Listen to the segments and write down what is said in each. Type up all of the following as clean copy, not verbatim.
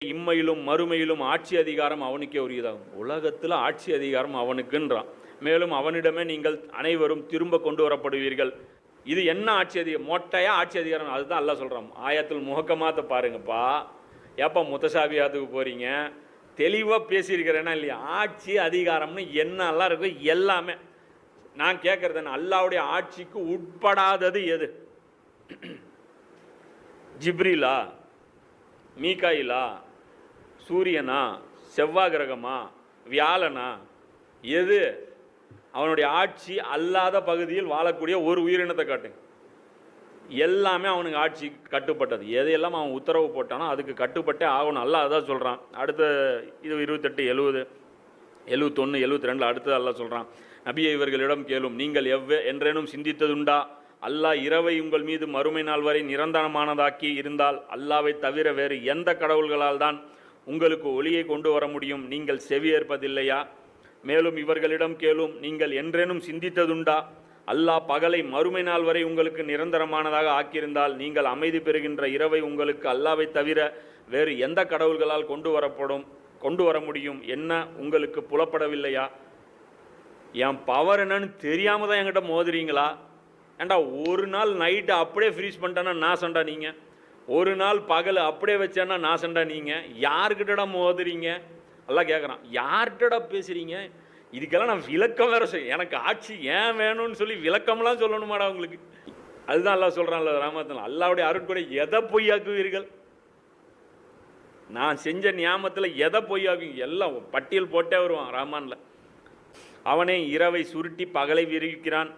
இம்மையிலும் மறுமையிலும் ஆட்சி அதிகாரம் அவனுக்கே உரியதாகும். உலகத்தில் ஆட்சி அதிகாரம் அவனுக்குன்றான். மேலும் அவனிடமே நீங்கள் அனைவரும் திரும்ப கொண்டு வரப்படுவீர்கள். இது என்ன ஆட்சி அதிகாரம்? மொட்டையா ஆட்சி அதிகாரம். அதுதான் அல்லாஹ் சொல்கிறான். ஆயத்தில் முகக்கமாத்த பாருங்கப்பா. ஏப்பா முத்தசாபியாத்துக்கு போகிறீங்க? தெளிவாக பேசியிருக்கிறேன்னா இல்லையா? ஆட்சி அதிகாரம்னு என்னெல்லாம் இருக்கு எல்லாமே. நான் கேட்குறது என்ன, அல்லாவுடைய ஆட்சிக்கு உட்படாதது எது? ஜிப்ரீலா, மீகாயிலா, சூரியனா, செவ்வாய் கிரகமா, வியாழனா? எது அவனுடைய ஆட்சி அல்லாத பகுதியில் வாழக்கூடிய ஒரு உயிரினத்தை காட்டுங்க. எல்லாமே அவனுக்கு ஆட்சி கட்டுப்பட்டது. எதையெல்லாம் அவன் உத்தரவு போட்டானோ அதுக்கு கட்டுப்பட்டே ஆகணும். அல்லாஹ் அதான் சொல்கிறான். அடுத்த இது 28, 70, 71, 72 அடுத்தது அல்லாஹ் சொல்கிறான். நபியை இவர்களிடம் கேளும், நீங்கள் என்றேனும் சிந்தித்ததுண்டா? அல்லாஹ் இரவை உங்கள் மீது மறுமை நாள் வரை நிரந்தரமானதாக்கி இருந்தால் அல்லாவை தவிர வேறு எந்த கடவுள்களால் தான் உங்களுக்கு ஒளியை கொண்டு வர முடியும்? நீங்கள் செவியேற்பதில்லையா? மேலும் இவர்களிடம் கேளும், நீங்கள் என்றேனும் சிந்தித்ததுண்டா? அல்லாஹ் பகலை மறுமை நாள் வரை உங்களுக்கு நிரந்தரமானதாக ஆக்கியிருந்தால் நீங்கள் அமைதி பெறுகின்ற இரவை உங்களுக்கு அல்லாவை தவிர வேறு எந்த கடவுள்களால் கொண்டு வர முடியும்? என்ன உங்களுக்கு புலப்படவில்லையா? என் பவர் என்னன்னு தெரியாமல் தான் என்கிட்ட மோதுறீங்களா? ஏண்டா ஒரு நாள் நைட்டு அப்படியே ஃப்ரீஸ் பண்ணிட்டேன்னா நாசண்டா நீங்கள். ஒரு நாள் பகல் அப்படியே வச்சேன்னா நாசண்டா நீங்கள். யாருக்கிட்டடா மோதுறீங்க? எல்லாம் கேட்குறான். யார்கிட்டடா பேசுகிறீங்க? இதுக்கெல்லாம் நான் விளக்கம் வேறு எனக்கு ஆட்சி ஏன் வேணும்னு சொல்லி விளக்கம்லாம் சொல்லணுமாடா உங்களுக்கு? அதுதான் எல்லாம் சொல்கிறான்ல ராமத்தில். அல்லாவுடைய அருட்கொடை எதை பொய்யாக்குவீர்கள்? நான் செஞ்ச நியாமத்தில் எதை பொய்யாக்குவீங்க? எல்லாம் பட்டியல் போட்டே வருவான் ராமானில். அவனே இரவை சுருட்டி பகலை விரிக்கிறான்,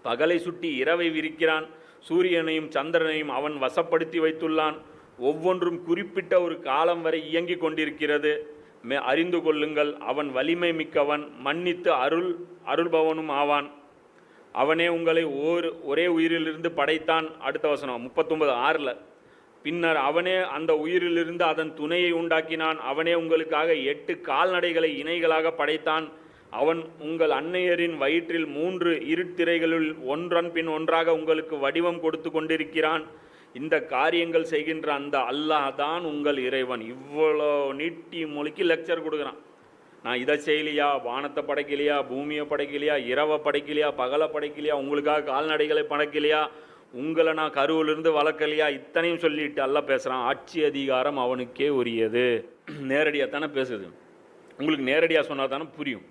பகலை சுட்டி இரவை விரிக்கிறான். சூரியனையும் சந்திரனையும் அவன் வசப்படுத்தி வைத்துள்ளான். ஒவ்வொன்றும் குறிப்பிட்ட ஒரு காலம் வரை இயங்கிக் கொண்டிருக்கிறது. அறிந்து கொள்ளுங்கள், அவன் வலிமை மிக்கவன், மன்னித்து அருள்பவனும் ஆவான். அவனே உங்களை ஒரே உயிரிலிருந்து படைத்தான். அடுத்த வசனம் 39:6. பின்னர் அவனே அந்த உயிரிலிருந்து அதன் துணையை உண்டாக்கினான். அவனே உங்களுக்காக 8 கால்நடைகளை இணைகளாக படைத்தான். அவன் உங்கள் அன்னையரின் வயிற்றில் 3 இருட்டிரைகளில் ஒன்றன் பின் ஒன்றாக உங்களுக்கு வடிவம் கொடுத்து கொண்டிருக்கிறான். இந்த காரியங்கள் செய்கின்ற அந்த அல்லாஹ் தான் உங்கள் இறைவன். இவ்வளோ நீட்டி மொழிக்கு லெக்சர் கொடுக்குறான். நான் இதை செய்யலையா? வானத்தை படைக்கலையா? பூமியை படைக்கலையா? இரவை படைக்கலையா? பகலை படைக்கலையா? உங்களுக்காக கால்நடைகளை படைக்கலையா? உங்களை நான் கருவிலிருந்து வளர்க்கலையா? இத்தனையும் சொல்லிட்டு அல்லாஹ் பேசுகிறான். ஆட்சி அதிகாரம் அவனுக்கே உரியது. நேரடியாக தானே பேசுது. உங்களுக்கு நேரடியாக சொன்னால் தானே புரியும்,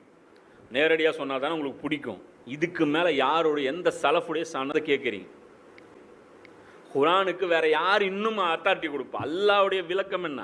நேரடியாக சொன்னால் தானே உங்களுக்கு பிடிக்கும். இதுக்கு மேலே யாருடைய எந்த சலஃபுடைய சனதை கேட்குறீங்க? குரானுக்கு வேற யார் இன்னும் அத்தாரிட்டி கொடுப்பா? அல்லாவுடைய விளக்கம் என்ன?